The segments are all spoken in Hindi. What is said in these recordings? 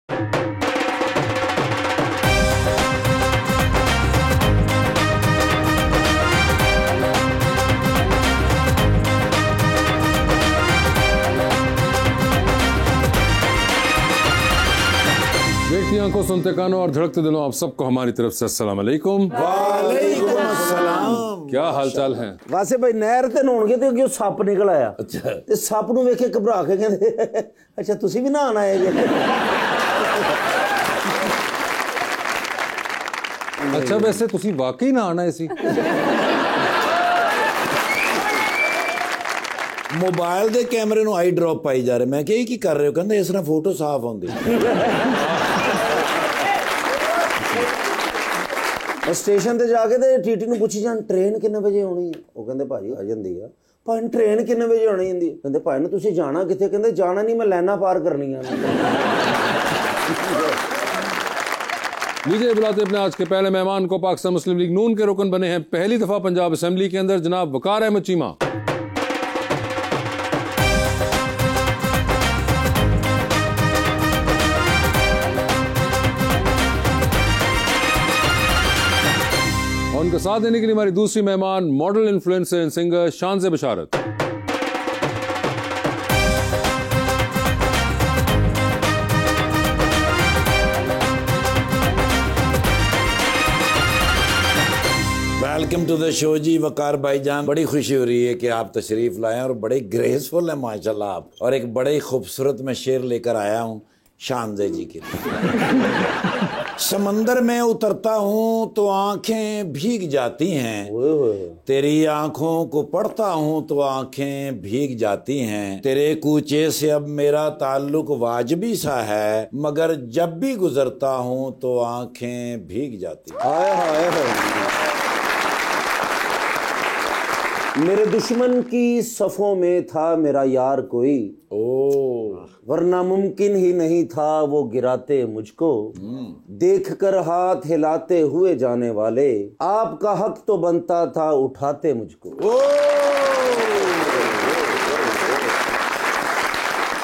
देखती आंखों, सुनते कानों और धड़कते दिलों, आप सबको हमारी तरफ से अस्सलाम वालेकुम। वालेकुम अस्सलाम। क्या हाल चाल है? वैसे भाई नहर ते नहाउणगे ते अगे सप निकल आया। अच्छा ते सप नूं वेख के घबरा के कहंदे अच्छा तुसी भी नहान आए जे। अच्छा वैसे तुसी वाकई नहान आए सी? मोबाइल दे कैमरे नूं आई ड्रॉप पाई जा रहे। मैं क्या की कर रहे हो? कहंदे इस तरह फोटो साफ आउंदी। स्टेशन ते जाके ते टीटी नूं पुछी जान ट्रेन किन्ने बजे आउणी है? ਉਹ ਕਹਿੰਦੇ ਭਾਜੀ ਆ ਜਾਂਦੀ ਆ। ਭਾਈ ट्रेन किन्ने बजे आउणी ਹੁੰਦੀ? ਕਹਿੰਦੇ ਭਾਈ ਨੂੰ ਤੁਸੀਂ ਜਾਣਾ ਕਿੱਥੇ? ਕਹਿੰਦੇ ਜਾਣਾ ਨਹੀਂ ਮੈਂ ਲਾਈਨਾਂ ਪਾਰ ਕਰਨੀਆਂ ਨੇ। लीजिए बुलाते अपने आज के पहले मेहमान को। पाकिस्तान मुस्लिम लीग नून के रुकन बने हैं पहली दफा पंजाब असेंबली के अंदर जनाब वकार अहमद चीमा। और उनका साथ देने के लिए हमारी दूसरी मेहमान model, influencer and singer Shanzay Basharat. Welcome to the show ji Waqar भाईजान। बड़ी खुशी हो रही है कि आप तशरीफ लाए और बड़े ग्रेसफुल हैं माशाल्लाह आप। और एक बड़े खूबसूरत मैं शेर लेकर आया हूँ शानज़े जी के लिए। समंदर में उतरता हूँ तो आंखें भीग जाती हैं, तेरी आंखों को पढ़ता हूँ तो आंखें भीग जाती हैं। तेरे कूचे से अब मेरा ताल्लुक वाजिबी सा है, मगर जब भी गुजरता हूँ तो आंखें भीग जाती हैं। हाय हाय हाय। मेरे दुश्मन की सफ़ों में था मेरा यार कोई, वरना मुमकिन ही नहीं था वो गिराते मुझको। देखकर हाथ हिलाते हुए जाने वाले, आपका हक तो बनता था उठाते मुझको।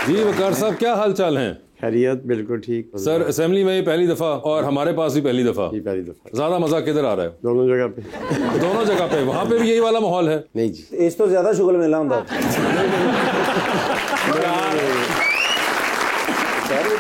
जी वकार साहब क्या हाल चाल हैं? खैरियत बिल्कुल ठीक सर। असेंबली में ये पहली दफा और हमारे पास भी पहली दफा। ज्यादा मजा किधर आ रहा है? दोनों जगह पे। दोनों जगह पे। वहाँ पे भी यही वाला माहौल है? नहीं जी, इस तो ज्यादा शुगल मेला होता।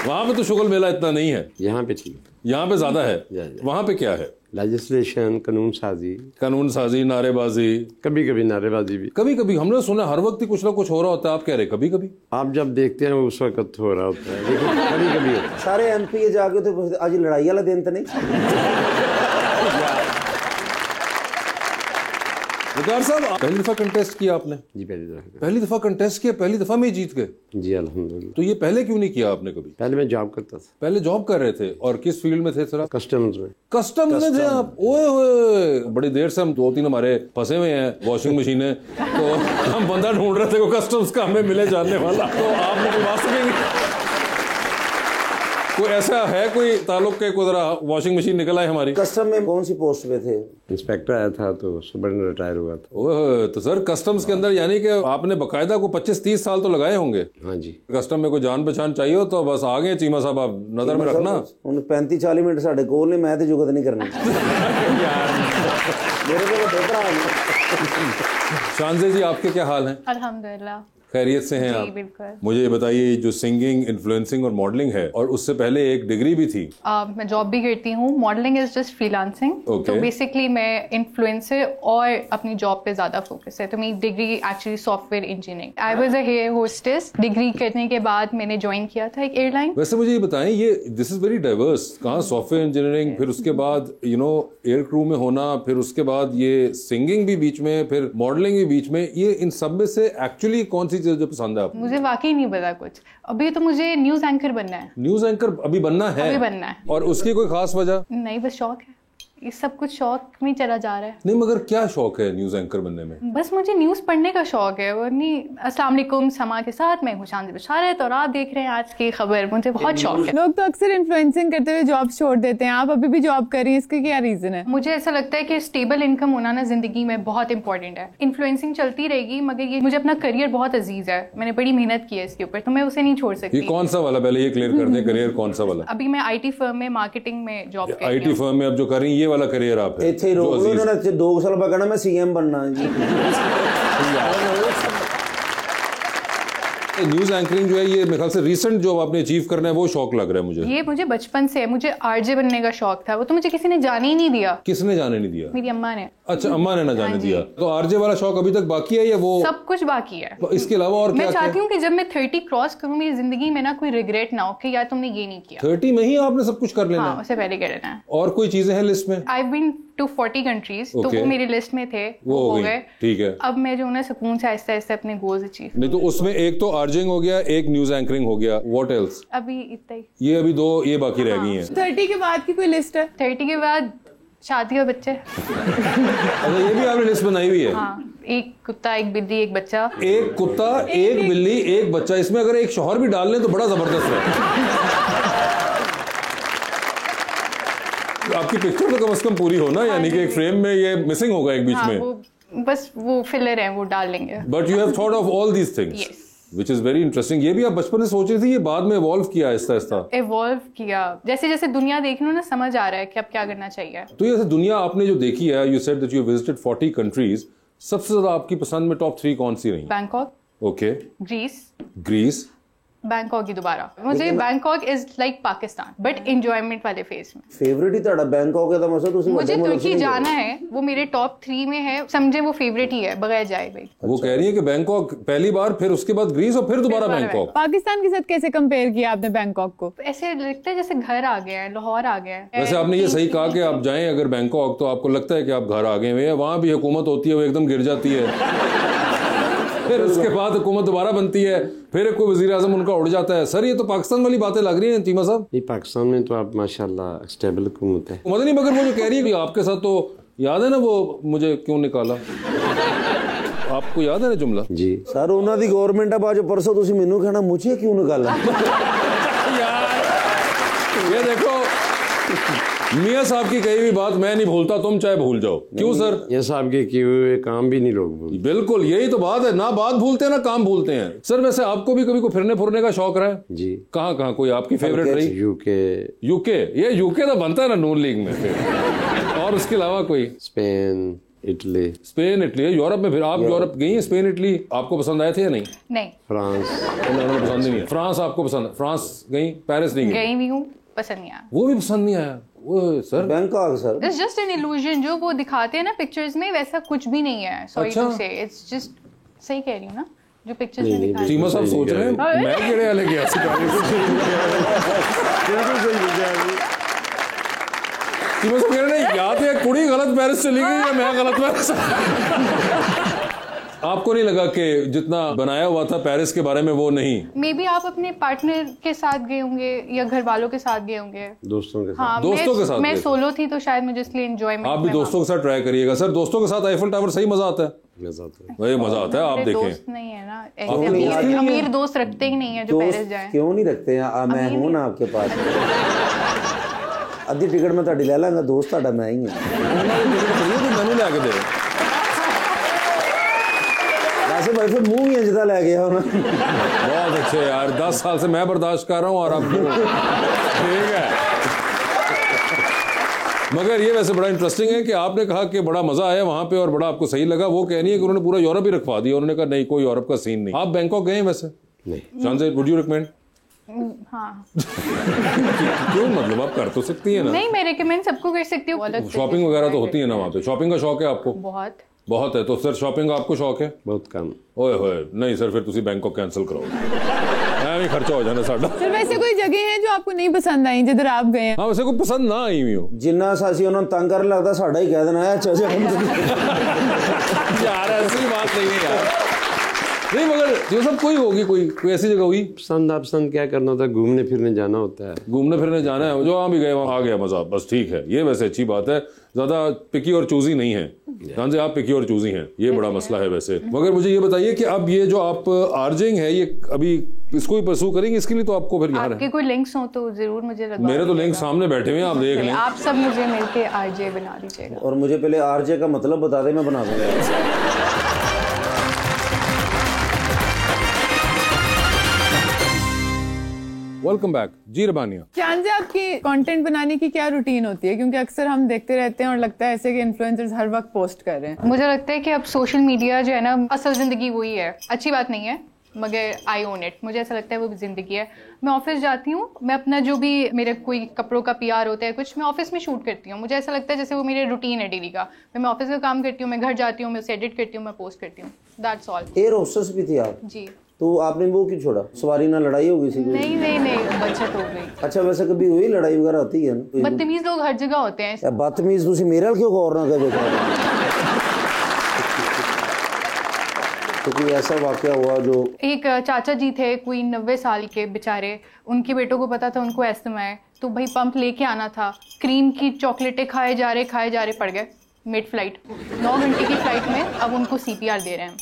वहाँ पे तो शुगल मेला इतना नहीं है, यहाँ पे ठीक, यहाँ पे ज्यादा है। वहाँ पे क्या है? लेजिस्लेशन, कानून साजी, नारेबाजी। कभी कभी नारेबाजी भी। कभी कभी हमने सुना हर वक्त ही कुछ ना कुछ हो रहा होता है। आप कह रहे कभी कभी? आप जब देखते हैं उस वक्त हो रहा होता है, लेकिन कभी कभी होता है। सारे MP जाके तो आज लड़ाई वाला दिन तो नहीं। वकार साहब पहली दफा कंटेस्ट किया आपने? जी पहली दफा कंटेस्ट किया, पहली दफा में ही जीत गए? जी अल्हम्दुलिल्लाह। तो ये पहले क्यों नहीं किया आपने कभी? पहले मैं जॉब करता था। पहले जॉब कर रहे थे और किस फील्ड में थे सर? कस्टम्स में। कस्टम्स में थे आप? ओए होए, बड़ी देर से हम 2-3 हमारे फंसे हुए हैं वॉशिंग मशीनें, तो हम बंदा ढूंढ रहे थे को कस्टम्स का हमें मिले जानने वाला, तो आप मिलवा सकेंगे? कोई ऐसा है कोई ताल्लुक के कुछ वॉशिंग मशीन निकल आए हमारी? कस्टम में कौन सी पोस्ट पे थे? इंस्पेक्टर आया था तो सुबह रिटायर हुआ था। ओह, तो सर कस्टम्स के अंदर यानी कि आपने बकायदा को 25-30 साल तो लगाए होंगे? हाँ जी। कस्टम में कोई जान पहचान चाहिए हो तो बस आ गए चीमा साहब, आप नजर में रखना। 35-40 मिनट साढ़े कोल ने, मैं तो जुगत नहीं करनी। मेरे को पेपर आ। शानज़े जी आपके क्या हाल हैं? अल्हम्दुलिल्लाह खैरियत से हैं आप? बिल्कुल। मुझे ये बताइए, जो सिंगिंग, इन्फ्लुएंसिंग और मॉडलिंग है, और उससे पहले एक डिग्री भी थी। मैं जॉब भी करती हूँ। Modelling is just freelancing. तो बेसिकली मैं इन्फ्लुएंसर और अपनी जॉब पे ज्यादा फोकस है। तो मेरी degree actually software engineering. I was a air hostess. Degree करने के बाद मैंने ज्वाइन किया था एक एयरलाइन। वैसे मुझे ये बताएं, ये दिस इज वेरी डाइवर्स। कहाँ सॉफ्टवेयर इंजीनियरिंग, फिर उसके बाद एयर क्रू में होना, फिर उसके बाद ये सिंगिंग भी बीच में, फिर मॉडलिंग भी बीच में। ये इन सब में से एक्चुअली कौन सी चीज जो पसंद है आपको? मुझे वाकई नहीं पता कुछ। अभी तो मुझे न्यूज एंकर बनना है। न्यूज एंकर अभी बनना है? अभी बनना है। और उसकी कोई खास वजह? नहीं, बस शौक है। ये सब कुछ शौक में चला जा रहा है। नहीं मगर क्या शौक है न्यूज एंकर बनने में? बस मुझे न्यूज पढ़ने का शौक है। और नहीं, अस्सलाम वालेकुम, समा के साथ मैं खुशांद बशारत और आप देख रहे हैं आज की खबर। मुझे बहुत शौक है। लोग तो अक्सर इन्फ्लुएंसिंग करते हुए जॉब छोड़ देते हैं, आप अभी भी जॉब कर रही हैं, इसका क्या रीजन है? मुझे ऐसा लगता है कि स्टेबल इनकम होना ना जिंदगी में बहुत इंपॉर्टेंट है। इन्फ्लुएंसिंग चलती रहेगी मगर ये मुझे अपना करियर बहुत अजीज है, मैंने बड़ी मेहनत की है इसके ऊपर, तो मैं उसे नहीं छोड़ सकती। ये कौन सा वाला, पहले ये क्लियर कर दें, करियर कौन सा वाला? अभी मैं IT फर्म में मार्केटिंग में जॉब कर रही हूं। IT फर्म में आप जो कर रही हैं ये वाला करियर आप है? ਇੱਥੇ ਹੀ ਰੋਕ ਲਓ ਇਹਨਾਂ ਨੇ 2 ਸਾਲ ਬਾਅਦ ਕਹਿਣਾ ਮੈਂ CM बनना जी। न्यूज एंकरिंग जो है ये मेरे ख्याल से रिसेंट जो आपने अचीव करना है वो शौक लग रहा है मुझे। ये मुझे बचपन से है, मुझे RJ बनने का शौक था, वो तो मुझे किसी ने जाने ही नहीं दिया। किसने जाने नहीं दिया? मेरी अम्मा ने। अच्छा, अम्मा ने ना जाने दिया। तो RJ वाला शौक अभी तक बाकी है या वो सब कुछ बाकी है? इसके अलावा और क्या? मैं चाहती हूँ कि जब मैं 30 क्रॉस करूँ मेरी जिंदगी में ना कोई रिग्रेट ना हो कि यार तुमने ये नहीं किया। 30 में ही आपने सब कुछ कर लेना? हाँ, उससे पहले कर लेना है। और कोई चीजें हैं लिस्ट में? I've been to 40 countries, तो वो मेरी लिस्ट में थे, वो हो गए। ठीक है। अब मैं जो ना सुकून से आहिस्ते आहिस्ते अपने गोल्स अचीव। नहीं तो उसमें एक तो आर्जिंग हो गया, एक न्यूज एंकरिंग हो गया, व्हाट एल्स? अभी इतना ही। ये अभी 2 ये बाकी रह गई हैं। 30 के बाद की कोई लिस्ट है? 30 के बाद शादी और बच्चे। अच्छा, ये भी आपने लिस्ट बनाई हुई है? हाँ, एक कुत्ता, एक बिल्ली, एक बच्चा। एक कुत्ता, एक बिल्ली, एक बच्चा, इसमें अगर एक शौहर भी डाल लें तो बड़ा जबरदस्त है। आपकी पिक्चर तो कम से कम पूरी हो ना, यानी कि एक फ्रेम में ये मिसिंग होगा एक बीच में। वो बस वो फिलर है, वो डाल लेंगे। But you have thought of all these things, which is very interesting. ये भी आप बचपन में सोच रही थी, ये बाद में इवॉल्व किया आहिस्ता आहिस्ता? इवॉल्व किया, जैसे जैसे दुनिया देख लो ना, समझ आ रहा है कि अब क्या करना चाहिए। तो ये दुनिया आपने जो देखी है, you said that you visited 40 countries, सबसे ज्यादा आपकी पसंद में टॉप 3 कौन सी रही? बैंकॉक, ओके, ग्रीस, बैंकॉक ही दोबारा। मुझे Bangkok is like Pakistan but enjoyment वाले फेज में। फेवरेट ही ਤੁਹਾਡਾ बैंकॉक है तो मतलब ਤੁਸੀਂ मुझे तुर्की जाना है, वो मेरे टॉप 3 में है, समझे वो फेवरेट ही है, बगैर जाए भाई। वो कह रही है कि बैंकॉक पहली बार, फिर उसके बाद ग्रीस और फिर दोबारा बैंकॉक। पाकिस्तान के साथ कैसे कंपेयर किया आपने बैंकॉक को? ऐसे लगता है जैसे घर आ गया है, लाहौर आ गया है। वैसे आपने ये सही कहा कि आप जाएं अगर बैंकॉक तो आपको लगता है कि आप घर आ गए हुए हैं। वहां भी हुकूमत होती है, वो एकदम गिर जाती है, फिर उसके बाद हुकूमत दोबारा बनती है, फिर कोई वजीर आजम उनका उड़ जाता है। सर ये तो पाकिस्तान वाली बातें लग रही हैं चीमा साहब। नहीं, पाकिस्तान में तो आप माशाल्लाह स्टेबल हुकूमत है। मदनी, मगर वो जो कह रही है कि आपके साथ, तो याद है ना वो मुझे क्यों निकाला? आपको याद है ना जुमला? जी सर ਉਹਨਾਂ ਦੀ ਗਵਰਨਮੈਂਟ ਆ, ਬਾਅਦ परसों ਤੁਸੀਂ ਮੈਨੂੰ ਕਹਿਣਾ मुझे क्यों निकाला। ये देखो, मियाँ साहब की कही हुई बात मैं नहीं भूलता, तुम चाहे भूल जाओ। क्यों सर? ये साहब के किए हुए काम भी नहीं लोग भूलते। बिल्कुल, यही तो बात है, ना बात भूलते हैं ना काम भूलते हैं। सर वैसे आपको भी कभी को फिरने फुरने का शौक रहा है? जी। कहाँ कहाँ कोई आपकी फेवरेट रही? यूके। ये यूके तो बनता है ना नून लीग में फिर। और उसके अलावा कोई? Spain, Italy. Spain, Italy. Europe में फिर आप यूरोप गई हैं? स्पेन, इटली आपको पसंद आए थे या नहीं? नहीं। फ्रांस पसंद नहीं है। फ्रांस आपको पसंद? फ्रांस गई? पेरिस नहीं गई भी हूँ, पसंद नहीं आया। वो भी पसंद नहीं आया? वो sir Bangkok sir it's just an illusion, जो वो दिखाते हैं ना पिक्चर्स में वैसा कुछ भी नहीं है। सॉरी टू से, इट्स जस्ट, सही कह रही हूँ ना, जो पिक्चर्स में दिखाते हैं। चीमा साहब सोच रहे हैं मैं केड़े वाले गया चीमा साहब कह रहे हैं या तो कुड़ी गलत पेरिस चली गई या मैं गलत पेरिस। आपको नहीं लगा कि जितना बनाया हुआ था पेरिस के बारे में वो नहीं? मे बी आप अपने पार्टनर के साथ गए होंगे या घर वालों के साथ गए होंगे? दोस्तों के साथ। हाँ, दोस्तों के साथ मैं सोलो थी तो शायद मुझे इसलिए एंजॉयमेंट। आप भी दोस्तों के साथ ट्राई करिएगा सर। दोस्तों के साथ आईफल टावर सही मजा आता है। वही मजा आता है, आप देखें। दोस्त नहीं है ना ऐसे, अमीर दोस्त रखते ही नहीं है जो पेरिस जाए। क्यों नहीं रखते हैं? मैं हूं ना आपके पास। अद्धी टिकट मैं ਤੁਹਾਡੀ ਲੈ ਲਾਂਗਾ, दोस्त ਤੁਹਾਡਾ मैं ही हां। मैनू लैके दे वैसे भाई फिर मुंह ही जिदा ले गया होना। बहुत अच्छे यार, 10 साल से मैं बर्दाश्त कर रहा हूँ और आप ठीक है। मगर ये वैसे बड़ा इंटरेस्टिंग है कि आपने कहा कि बड़ा मजा आया वहां पे और बड़ा आपको सही लगा। वो कह रही है कि उन्होंने पूरा यूरोप ही रखवा दिया। उन्होंने कहा नहीं, कोई यूरोप का सीन नहीं। आप बैंकॉक गए वैसे? नहीं। शानज़, वुड यू रिकमेंड? हाँ। क्यों, मतलब आप कर तो सकती है ना? नहीं, मैं रिकमेंड सबको कर सकती हूँ। शॉपिंग वगैरह तो होती है ना वहाँ पे? शॉपिंग का शौक है आपको? बहुत है। तो सर शॉपिंग का आपको शौक है? बहुत कम। ओए होए, नहीं सर, फिर तुसी बैंकॉक कैंसिल करो, मैं भी खर्चा हो जाना साडा। सर वैसे कोई जगह है जो आपको नहीं पसंद आई जिधर आप गए हैं? हाँ, वैसे कोई पसंद ना आई हुई हो? जिन्ना सासी उन्होंने तंग करने लगता साडा ही कह देना है। यार ऐसी बात नहीं है यार, नहीं मगर जो सब कोई होगी, कोई ऐसी जगह हुई पसंद आपसंद क्या करना होता है, घूमने फिरने जाना होता है, घूमने फिरने जाना है, जो वहाँ भी गए वहाँ आ गया मजा, बस ठीक है। ये वैसे अच्छी बात है, ज्यादा पिकी और चूजी नहीं है। ध्यान से, आप पिकी और चूजी हैं, ये बड़ा मसला है वैसे। मगर मुझे ये बताइए कि अब ये जो आप आर्जिंग है, ये अभी इसको ही परसू करेंगे? इसके लिए तो आपको फिर यहाँ आपके कोई लिंक्स हो तो जरूर मुझे लगा। मेरे तो लिंक सामने बैठे हुए हैं, आप देख लें। आप सब मुझे मिलके आरजे बना दीजिएगा। और मुझे पहले आरजे का मतलब बता दे, मैं बना दूंगा। वेलकम बैक जी रबानिया। चांद जी, आपकी कंटेंट बनाने की क्या रूटीन होती है? क्योंकि अक्सर हम देखते रहते हैं और लगता है ऐसे कि इन्फ्लुएंसर्स हर वक्त पोस्ट कर रहे हैं। मुझे लगता है कि अब सोशल मीडिया जो है ना, असल जिंदगी वही है। अच्छी बात नहीं है मगर आई ओन इट। मुझे ऐसा लगता है वो जिंदगी है। मैं ऑफिस जाती हूँ, मैं अपना जो भी मेरे कोई कपड़ों का PR होता है कुछ, मैं ऑफिस में शूट करती हूँ। मुझे ऐसा लगता है जैसे वो मेरे रूटीन है डेली का। मैं ऑफिस का काम करती हूँ, मैं घर जाती हूँ, मैं उसे एडिट करती हूँ, मैं पोस्ट करती हूँ, दैट्स ऑल। एयर होस्टेस भी थी आप? जी। तो आपने वो क्यों छोड़ा? सवारी ना लड़ाई हो गई थी? नहीं, बचत हो गई। अच्छा, वैसे कभी हुई लड़ाई वगैरह होती है ना? बदतमीज लोग हर जगह होते हैं। बदतमीज तुसी मेरे वाल क्यों गौर ना कर तो कोई ऐसा वाकया हुआ जो? एक चाचा जी थे, कोई 90 साल के बेचारे, उनके बेटों को पता था उनको अस्थमा है, तो भाई पंप लेके आना था। क्रीम की चॉकलेटें खाए जा रहे पड़ गए मिड फ्लाइट। 9 घंटे की फ्लाइट में अब उनको CPR दे रहे हैं।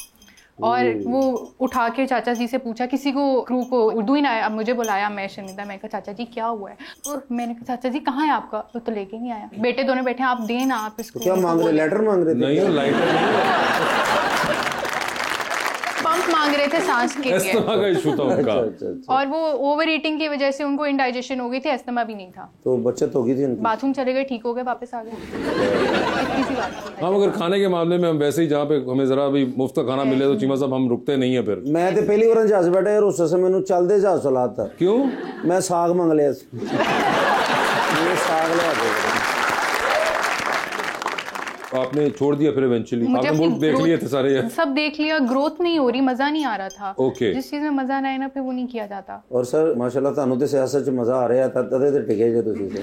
और वो उठा के चाचा जी से पूछा, किसी को क्रू को उर्दू ही ना आया। अब मुझे बुलाया, मैं शर्मिंदा, मैं कहा चाचा जी क्या हुआ है? मैंने कहा चाचा जी कहाँ है आपका? वो तो लेके नहीं आया। बेटे दोनों बैठे, आप देना, आप इसको। क्या मांग रहे? लेटर मांग रहे थे? नहीं, लाइटर नहीं, पंप मांग रहे थे सांस के लिए। अस्थमा का इशू था उनका। अच्छा। और वो ओवर ईटिंग की वजह से उनको इंडाइजेशन हो गई थी, अस्थमा भी नहीं था। तो बचत हो गई थी उनकी? बाथरूम चले गए, ठीक हो गए, वापस आ गए। इतनी सी बात थी। हाँ, मगर खाने के मामले में हम वैसे ही, जहाँ पे हमें जरा भी मुफ्त का खाना मिले तो चीमा साहब हम रुकते नहीं है। फिर मैं तो पहली बार जहाज बैठा यार, उस समय मैंने चलते जहाज चलाता। क्यों? मैं साग मंग लिया, साग लिया दे। आपने छोड़ दिया फिर इवेंचुअली? आपने मुल्क देख लिए थे सारे? सब देख लिया, ग्रोथ नहीं हो रही, मजा नहीं आ रहा था। ओके। जिस चीज में मजा ना आए ना, फिर वो नहीं किया जाता। और सर माशाल्लाह तानू ते सियासत च मजा आ रहा है, तदे ते टिके जे तुसी से।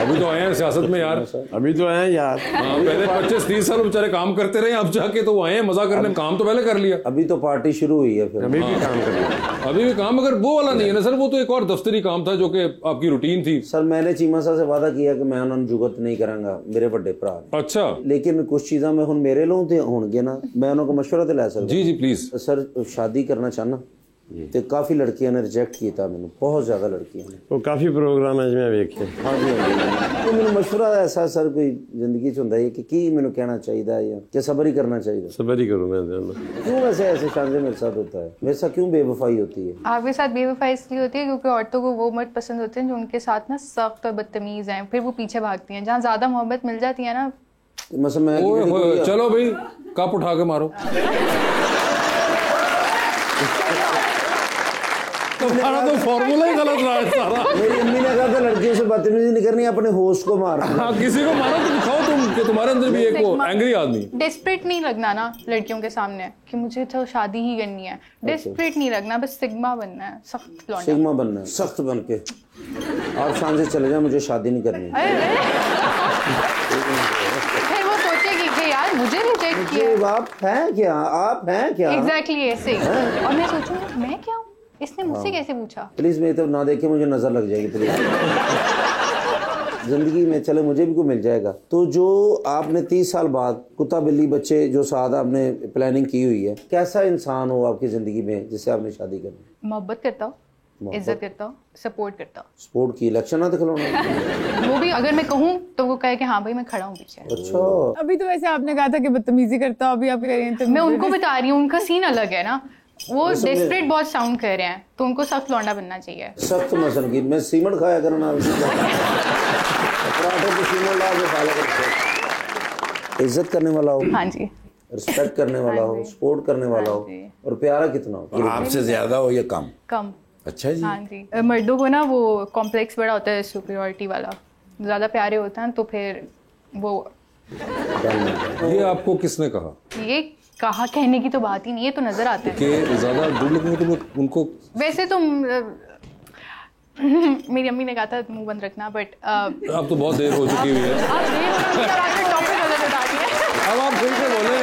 अभी तो आए हैं सियासत में यार। अभी तो आए यार। हाँ, पहले 25-30 साल बेचारे काम करते रहे, अब जाके तो आए हैं मजा करने। काम तो पहले कर लिया, अभी तो पार्टी शुरू हुई है। फिर अभी भी काम कर रहे हैं। अभी भी काम, मगर वो वाला नहीं है ना सर। वो तो एक और दफ्तरी काम था जो कि आपकी रूटीन थी। सर मैंने चीमा साहब से वादा किया कि मैं उन्होंने जुगत नहीं करांगा, मेरे बड़े भरा। अच्छा। लेकिन कुछ चीज़ां मैं हुण मेरे लोग ते होणगे ना, मैं उन्होंने मशवरा ते लै सकदा। जी प्लीज। सर शादी करना चाहना ते काफी लड़कियां ने रिजेक्ट किया मैंने, बहुत ज्यादा लड़कियां ने। वो काफी प्रोग्राम है जिवें वेखे। हाँ जी, तो मैंने मशवरा ऐसा सर कोई जिंदगी च हुंदा है कि की मैंने कहना चाहिए या कि सब्र ही करना चाहिए? सब्र ही करूं मैं। क्यों वैसे ऐसे शानदार मेरे साथ होता है? मेरे साथ क्यों बेवफाई होती है? आपके साथ बेवफाई इसलिए होती है क्योंकि औरतों को वो मर्द पसंद होते हैं जो उनके साथ ना सख्त और बदतमीज हैं, फिर वो पीछे भागती हैं। जहाँ ज्यादा मोहब्बत मिल जाती है ना, मैं चलो भाई कप उठा के मारो। तुम्हारा तो फॉर्मूला ही गलत रहा है सारा। मेरी अम्मी ने कहा था लड़कियों से बदतमीजी नहीं करनी, अपने होस्ट को मारना। हाँ, किसी को मारो तो दिखाओ तुम कि तुम्हारे अंदर भी एक वो एंग्री आदमी। डेस्परेट नहीं लगना ना लड़कियों के सामने कि मुझे तो शादी ही करनी है। डेस्परेट नहीं लगना, बस सिग्मा बनना है, सख्त लौंडा। सिग्मा बनना है, सख्त बन के। आप शान से चले जाए, मुझे शादी नहीं करनी। फिर वो सोचेगी कि यार मुझे रिजेक्ट किया। आप हैं क्या? आप हैं क्या? एग्जैक्टली ऐसे ही। और मैं सोचूंगी मैं क्या हूँ, इसने मुझसे कैसे पूछा? प्लीज मेरी तरफ ना देखे, मुझे नजर लग जाएगी प्लीज। जिंदगी में चले मुझे भी कोई मिल जाएगा। तो जो आपने 30 साल बाद कुत्ता बिल्ली बच्चे जो साथ आपने प्लानिंग की हुई है, कैसा इंसान हो आपकी जिंदगी में जिससे आपने शादी करनी? मोहब्बत करता हूँ, इज्जत करता हूँ, सपोर्ट करता हूँ। सपोर्ट की इलेक्शन ना दिखलाना। वो भी अगर मैं कहूँ तो वो कहे कि हाँ भाई मैं खड़ा हूँ पीछे। अच्छा। अभी तो वैसे आपने कहा था कि बदतमीजी करता हूँ, अभी आप कह रही हैं तो मैं उनको बता रही हूँ, उनका सीन अलग है ना। वो डेस्परेट बहुत साउंड कर रहे हैं, तो उनको सख्त लौंडा बनना चाहिए। सख्त मसन की मैं सीमेंट खाया करना, पराठे पे सीमेंट ला के खा लिया। इज्जत करने वाला हो, हाँ जी, रिस्पेक्ट करने वाला हो, सपोर्ट करने वाला हो, और प्यारा कितना हो? आपसे ज्यादा हो या कम? कम। अच्छा जी। हाँ जी, मर्दों को ना वो कॉम्प्लेक्स बड़ा होता है सुपीरियरिटी वाला, ज्यादा प्यारे होते हैं तो फिर वो। ये आपको किसने कहा? ये कहा कहने की तो बात ही नहीं है, तो नजर आता है कि ज्यादा गुड लुकिंग तो उनको। वैसे तो मेरी अम्मी ने कहा था मुंह बंद रखना, बट अब तो बहुत देर हो चुकी हुई है। अब आप फिर से बोले,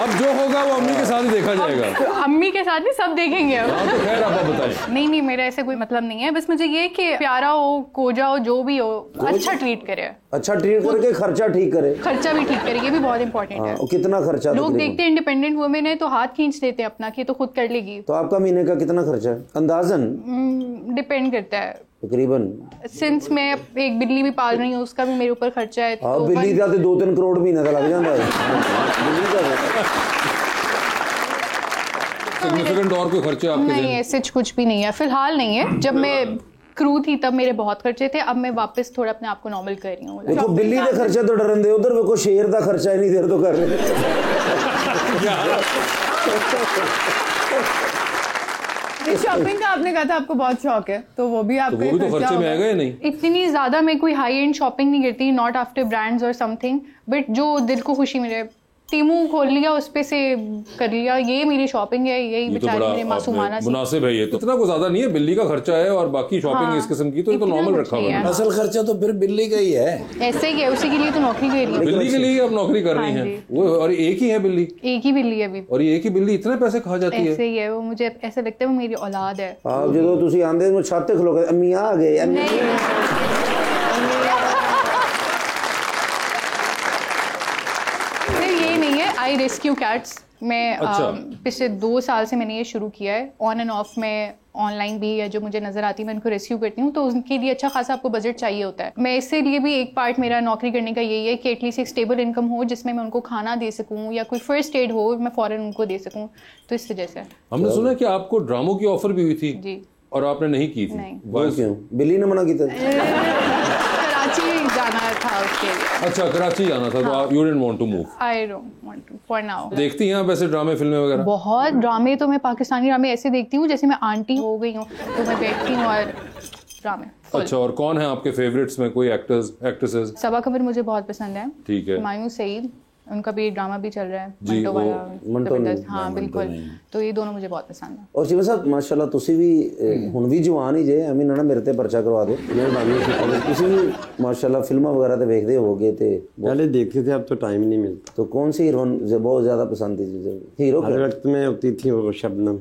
अब जो होगा वो अम्मी के साथ ही देखा जाएगा। अम्मी के साथ भी सब देखेंगे अब। हाँ तो खैर आप बताएं। नहीं मेरा ऐसे कोई मतलब नहीं है, बस मुझे ये कि प्यारा हो, कोजा हो, जो भी हो, अच्छा ट्रीट करे। अच्छा ट्रीट करके खर्चा ठीक करे, खर्चा भी ठीक करे, ये भी बहुत इंपॉर्टेंट है। कितना खर्चा? लोग देखते हैं इंडिपेंडेंट वुमेन है तो हाथ खींच देते हैं अपना कि तो खुद कर लेगी। तो आपका महीने का कितना खर्चा है अंदाजन? डिपेंड करता है तकरीबन। सिंस मैं एक बिल्ली भी पाल रही हूँ, उसका भी मेरे ऊपर खर्चा है। तो बिल्ली का 2-3 करोड़ महीने का लग जाता है बिल्ली का। सिग्निफिकेंट और कोई खर्चे आपके? नहीं ऐसे कुछ भी नहीं है फिलहाल, नहीं है। जब मैं क्रू थी तब मेरे बहुत खर्चे थे, अब मैं वापस थोड़ा अपने आप को नॉर्मल कर रही हूँ। देखो बिल्ली का खर्चा तो डरन दे, उधर देखो शेर का खर्चा है, नहीं देर तो कर रहे। शॉपिंग का आपने कहा था आपको बहुत शौक है, तो वो भी आपका वो भी तो खर्चे में आएगा या नहीं? इतनी ज्यादा मैं कोई हाई एंड शॉपिंग नहीं करती, नॉट आफ्टर ब्रांड्स और समथिंग, बट जो दिल को खुशी मिले। टीमू खोल लिया, उस पे से कर लिया, ये मेरी शॉपिंग है, यही बेचारी मेरे मासूमाना सी। मुनासिब है ये तो, इतना को ज्यादा नहीं है। बिल्ली का खर्चा है और बाकी शॉपिंग इस किस्म की तो ये तो नॉर्मल रखा हुआ है। असल खर्चा तो फिर बिल्ली का ही है। ऐसे ही है, उसी के लिए तो नौकरी कर रही है। बिल्ली के लिए आप नौकरी कर रही हैं वो, और एक ही है बिल्ली? एक ही बिल्ली है अभी। और ये एक ही बिल्ली इतने पैसे खा जाती है? ऐसे ही है वो, मुझे ऐसा लगता है वो मेरी औलाद है। आप जो ਤੁਸੀਂ ਆਂਦੇ ਨੂੰ ਛੱਤ ਤੇ ਖਲੋ ਕੇ ਅੰਮੀ ਆ ਗਏ ये नहीं है। आई रेस्क्यू कैट्स। मैं पिछले 2 साल से मैंने ये शुरू किया है, ऑन एंड ऑफ में ऑनलाइन भी है, जो मुझे नजर आती है मैं उनको रेस्क्यू करती हूँ। तो उनके लिए अच्छा खासा आपको बजट चाहिए होता है। मैं इससे लिए भी एक पार्ट मेरा नौकरी करने का यही है कि एटलीस्ट एक स्टेबल इनकम हो जिसमें मैं उनको खाना दे सकूँ या कोई फर्स्ट एड हो मैं फौरन उनको दे सकूँ। तो इस वजह से हमने सुना कि आपको ड्रामों की ऑफर भी हुई थी जी, और आपने नहीं की थी। नहीं। वो क्यों? बिल्ली ने मना किया? कराची जाना था उसके लिए। अच्छा कराची जाना था। तो आप you didn't want to move? I don't want to for now. देखती हैं आप ऐसे ड्रामे फिल्में वगैरह? बहुत ड्रामे तो मैं पाकिस्तानी ड्रामे ऐसे देखती हूँ जैसे मैं आंटी हो गई हूँ, तो मैं बैठती हूँ और ड्रामे। अच्छा, और कौन है आपके फेवरेट्स में कोई एक्टर्स एक्ट्रेसेस? सबा कबीर मुझे बहुत पसंद है। ठीक है। हुमायूं सईद, उनका भी ड्रामा भी चल रहा है जी, मंटो वाला, मंटो जबरदस्त। हाँ बिल्कुल, तो ये दोनों मुझे बहुत पसंद है। और शिवा साहब माशाल्लाह ਤੁਸੀਂ ਵੀ ਹੁਣ ਵੀ ਜਵਾਨ ਹੀ ਜੇ, ਐਵੇਂ ਨਾ ਮੇਰੇ ਤੇ ਪਰਚਾ ਕਰਵਾ ਦਿਓ। ਮਿਹਰਬਾਨੀ ਤੁਸੀਂ ਵੀ ਮਾशाल्लाह फिल्मां वगैरह तो देखते होगे थे? पहले देखते थे, अब तो टाइम ही नहीं मिलता। तो कौन सी हीरोइन बहुत ज्यादा पसंद थी? हीरो हर वक्त में होती थी वो शबनम।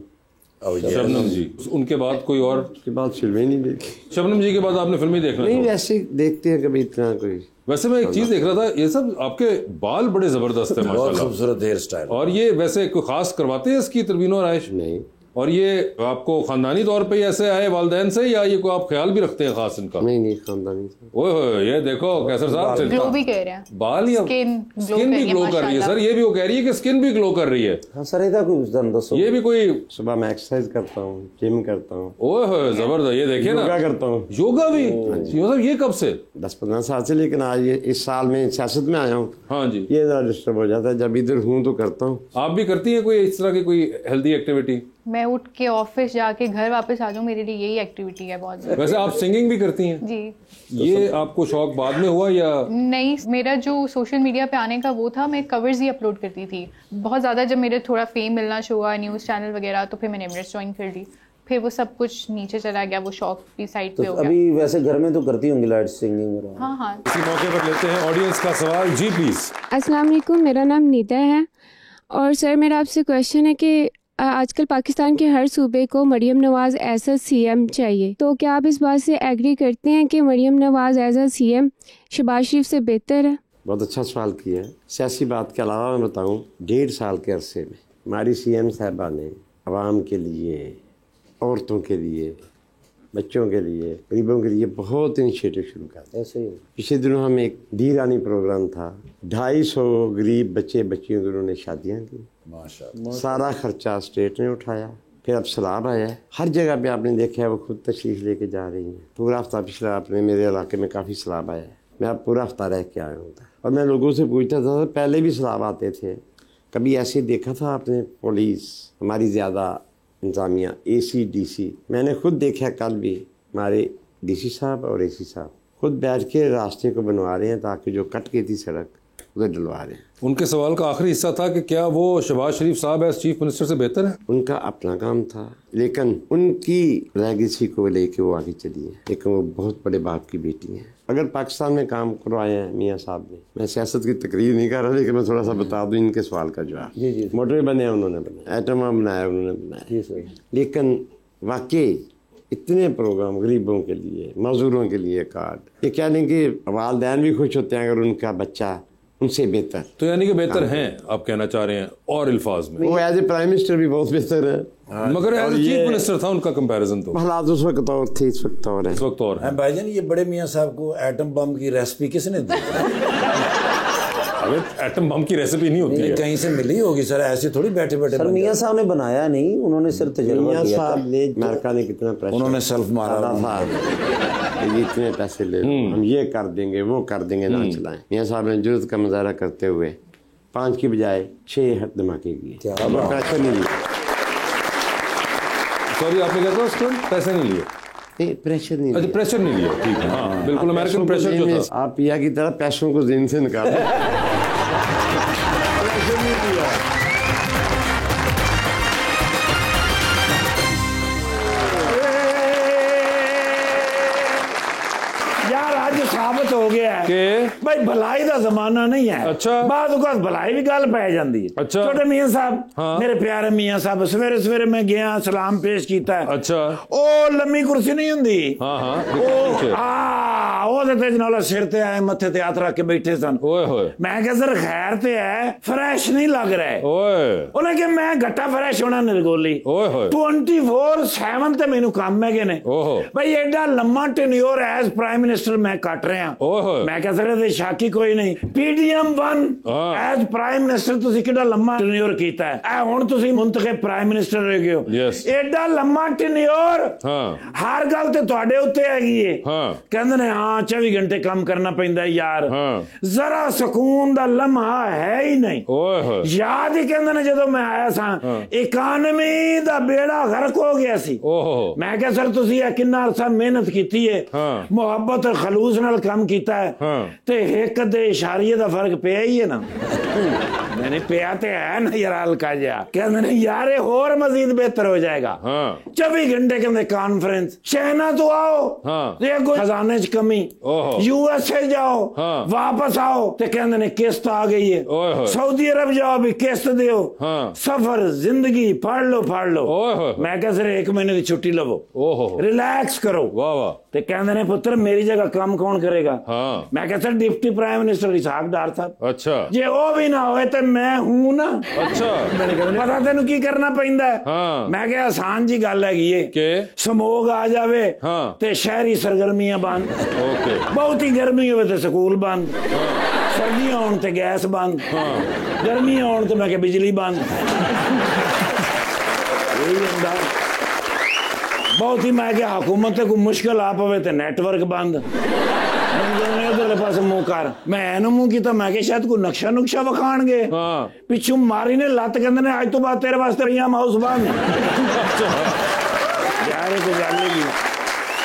शबनम जी। उनके बाद कोई और? उसके बाद फिल्में नहीं देखी। शबनम जी के बाद आपने फिल्में देखना? नहीं, वैसे देखते हैं कभी इतना कोई। वैसे मैं एक चीज देख रहा था, ये सब आपके बाल बड़े जबरदस्त है बहुत माशाल्लाह, खूबसूरत हेयर स्टाइल। और ये वैसे कोई खास करवाते हैं इसकी तरवीन और आयश? नहीं। और ये आपको खानदानी तौर पे ऐसे आए वालदैन से, या ये कोई आप ख्याल भी रखते हैं खास इनका? नहीं खानदानी से। ओए ये देखो कैसर साहब, ग्लो भी कह रहे हैं, बाल या स्किन भी ग्लो कर रही है सर। ये भी वो कह रही है कि स्किन भी ग्लो कर रही है। हाँ सर, ਇਹਦਾ कोई ਤੁਹਾਨੂੰ ਦੱਸੋ। ये भी कोई सुबह मैं एक्सरसाइज करता हूँ, जिम करता हूँ। ओए होए जबरदस्त। ये देखिए ना, योगा करता हूँ। योगा भी? मतलब ये कब से? 10-15 साल से, लेकिन आज ये इस साल में सियासत में आया हूँ। हाँ जी। ये जरा डिस्टर्ब हो जाता है, जब इधर हूँ तो करता हूँ। आप भी करती हैं कोई इस तरह की कोई हेल्दी एक्टिविटी? मैं उठ के ऑफिस जाके घर वापस आ जाऊँ, मेरे लिए यही एक्टिविटी है बहुत ज्यादा। वैसे आप सिंगिंग भी करती हैं? जी। ये आपको शौक बाद में हुआ या? नहीं, मेरा जो सोशल मीडिया पे आने का वो था, मैं कवर्स ही अपलोड करती थी बहुत ज़्यादा। जब मेरे थोड़ा फेम मिलना शुरू हुआ, न्यूज़ चैनल वगैरह, तो फिर मैंने एमिरेट्स ज्वाइन कर ली। फिर वो सब कुछ नीचे चला गया, वो शौक भी साइड पे हो गया। अभी वैसे घर में तो करती होंगी लाइट सिंगिंग? हाँ हाँ। इसी मौके पर लेते हैं ऑडियंस का सवाल। जी प्लीज। अस्सलाम वालेकुम, मेरा नाम नीता है और सर मेरा आपसे क्वेश्चन है कि आजकल पाकिस्तान के हर सूबे को मरियम नवाज़ एज अ CM चाहिए, तो क्या आप इस बात से एग्री करते हैं कि मरियम नवाज़ एज अ CM शहबाज शरीफ से बेहतर है? बहुत अच्छा सवाल किया है। सियासी बात के अलावा मैं बताऊँ, 1.5 साल के अरसे में हमारी CM साहिबा ने आवाम के लिए, औरतों के लिए, बच्चों के लिए, गरीबों के लिए बहुत इनिशिएटिव शुरू कर दिया। ऐसे ही पिछले दिनों हम एक दी रानी प्रोग्राम था, 250 गरीब बच्चे बच्चियों की उन्होंने शादियाँ की, माशाअल्लाह। सारा खर्चा स्टेट ने उठाया। फिर अब सैलाब आया है, हर जगह पे आपने देखा है वो खुद तशरीफ लेके जा रही हैं। पूरा हफ्ता पिछला आपने मेरे इलाके में काफ़ी सैलाब आया है, मैं अब पूरा हफ्ता रह के आया हूँ। और मैं लोगों से पूछता था, पहले भी सैलाब आते थे, कभी ऐसे देखा था आपने पुलिस हमारी ज़्यादा इंतज़ामिया, AC DC? मैंने खुद देखा कल भी हमारे DC साहब और AC साहब खुद बैठ के रास्ते को बनवा रहे हैं ताकि जो कट गई थी सड़क उधर डलवा रहे हैं। उनके सवाल का आखिरी हिस्सा था कि क्या वो शहबाज शरीफ साहब एज चीफ मिनिस्टर से बेहतर है? उनका अपना काम था, लेकिन उनकी लेगेसी को लेके वो आगे चली है, लेकिन वो बहुत बड़े बाप की बेटी हैं। अगर पाकिस्तान में काम करवाए हैं मियाँ साहब ने, मैं सियासत की तकरीर नहीं कर रहा, लेकिन मैं थोड़ा सा बता दूं इनके सवाल का जवाब। जी। मोटरवे बने उन्होंने बनाया, एटम बनाया उन्होंने बनाया, लेकिन वाकई इतने प्रोग्राम गरीबों के लिए, मजदूरों के लिए कार्ड, ये क्या नहीं कि वालिदैन भी खुश होते हैं अगर उनका बच्चा उनसे बेहतर। तो यानी कि बेहतर हैं आप कहना चाह रहे हैं और अल्फाज में? वो एज ए प्राइम मिनिस्टर भी बहुत बेहतर है, मगर एज चीफ मिनिस्टर था उनका कंपैरिजन तो हालात उस वक्त और थे, इस वक्त और है। इस वक्त और है। भाईजान ये बड़े मियाँ साहब को एटम बम की रेसिपी किसने दी? अबे एटम बम की रेसिपी नहीं होती है, कहीं से मिली होगी सर, ऐसे थोड़ी बैठे बैठे। सर मियाँ साहब ने बनाया नहीं, उन्होंने सिर्फ तजुर्बा मियाँ किया था। साहब ने, अमेरिका ने कितना प्रेशर, उन्होंने सेल्फ मारा था, ये इतने पैसे ले लो, हम ये कर देंगे वो कर देंगे, ना चलाएं। मियाँ साहब ने जुर्रत का मुजाहरा करते हुए 5 की बजाय 6 धमाके किए, पैसे नहीं लिए। सॉरी आपने क्या कहा? पैसे नहीं लिए? प्रेशर नहीं, अच्छा प्रेशर नहीं लिया, ठीक है। हाँ बिल्कुल, अमेरिकन प्रेशर जो था। आप पिया की तरह पैसों को जेन से निकालो। यार आज साबित हो गया है कि भाई भलाई का जमाना नहीं है। अच्छा। बाद भलाई भी गल पै जाती है। अच्छा। छोटे मियाँ साहब, हाँ। मेरे प्यारे मियाँ साहब, सवेरे सवेरे मैं गया सलाम पेश किया। अच्छा। ओ लम्मी कुर्सी नहीं होंदी, हाँ हाँ वो सिर ते आए, मथे ते हाथ रख के बैठे सन। ओए होए, मैं क्या सर खैर ते है, फ्रेश नहीं लग रहा है। ओए उन्हें कहा मैं घट्टा फ्रेश होना निर्गोली। ओए होए, 24/7 ते मैनू काम है ने ओहो भाई, एडा लम्मा टेन्योर एज प्राइम मिनिस्टर मैं कट रहा। ओहो, मैं कह सकता शाकी कोई नहीं। PDM 1 एज प्राइम मिनिस्टर तुसी कितना लम्मा टेन्योर कीता है, ए हुण तुसी मुंतखब प्राइम मिनिस्टर रह गए हो। Yes। एडा लम्मा टेन्योर, हाँ हर गल ते तुहाडे उत्ते हैगी है। हाँ कहंदे ने हाँ 24 घंटे काम करना पैंदा है यार, हाँ। जरा सुकून दा लम्हा है ही नहीं। ओए होए, याद ही कहंदे ने जदों मैं आया सा, इकानमी दा बेड़ा गर्क हो गया सी। ओहो, मैं क्या सर तुसी किन्ना अरसा मेहनत की है, हाँ। मुहब्बत और खलूस नाल काम कीता है, हाँ। ते एक दे इशारे दा फर्क पिया ही है ना। मैंने पिया ते है ना यार हल्का जा। कहंदे ने यार और मजीद बेहतर हो जाएगा। हाँ। 24 घंटे कहंदे कॉन्फ्रेंस, चाइना तो आओ, हाँ। देखो खजाने च कमी, ओहो। USA जाओ, हाँ। वापस आओ ते कहंदे ने किस्त आ गई है। ओए होए, सऊदी अरब जाओ भी किस्त दियो, हाँ। सफर जिंदगी फाड़ लो फाड़ लो। ओए होए, मैं कह सर 1 महीने की छुट्टी लवो, ओहो, रिलैक्स करो। वाह वाह, ते कहंदे ने पुत्र मेरी जगह काम कौन करेगा। हाँ। मैं कह सर डिप्टी प्राइम मिनिस्टर इसहाक डार साहब, अच्छा जे वो भी ना होए ते मैं हूं ना। अच्छा, मैंने कहा पता तेन की करना पैंदा है। हाँ। मैं क्या आसान जी गल हैगी है के समोग आ जावे, हाँ। ते शहरी सरगर्मियां बंद, ओके, बहुत ही गर्मी होवे ते स्कूल बंद, सर्दियां होन ते गैस बंद, गर्मियां होन ते मैं क्या बिजली बंद। यही होंदा। बहुत ही मैं क्या हुकूमत को मुश्किल आ पवे ते नेटवर्क बंद। पास मुंह कर, मैं मुंह किया, मैं क्या शायद कोई नक्शा नुक्शा विखाणगे। हाँ। पिछू मारी ने लत, कहंदे ने आज तो बाद तेरे वास्ते PDM हाउस बंद। यार तो गल है,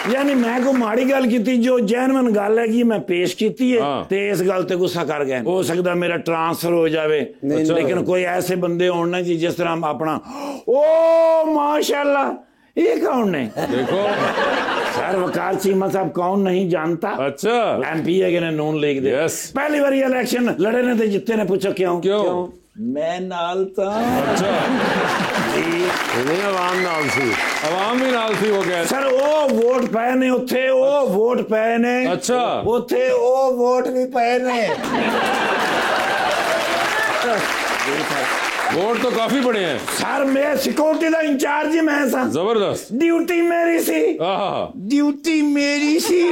यानी मैं को माड़ी गल की जो जेन्युइन गल है मैं पेश की है। हाँ। ते इस गल ते गुस्सा कर गए। हो सकता मेरा ट्रांसफर हो जावे, लेकिन कोई ऐसे बंदे होने जी जिस तरह अपना ओ माशाल्लाह ये कौन है देखो सर, वकार चीमा साहब कौन नहीं जानता। अच्छा, MP है कि नून लीग दे। Yes। पहली बार इलेक्शन लड़े ने ते जितने ने पूछो क्यों क्यों? मैं नाल था। अच्छा, नहीं आवाम नाल सी, आवाम भी नाल थी वो कह। सर वो वोट पे ने उत्थे, वो वोट पे ने। अच्छा, उत्थे वो वोट भी पे ने। वोट तो काफी बड़े हैं सर मैं सिक्योरिटी का इंचार्ज ही मैं सा, जबरदस्त। ड्यूटी मेरी सी, आहा, ड्यूटी मेरी सी।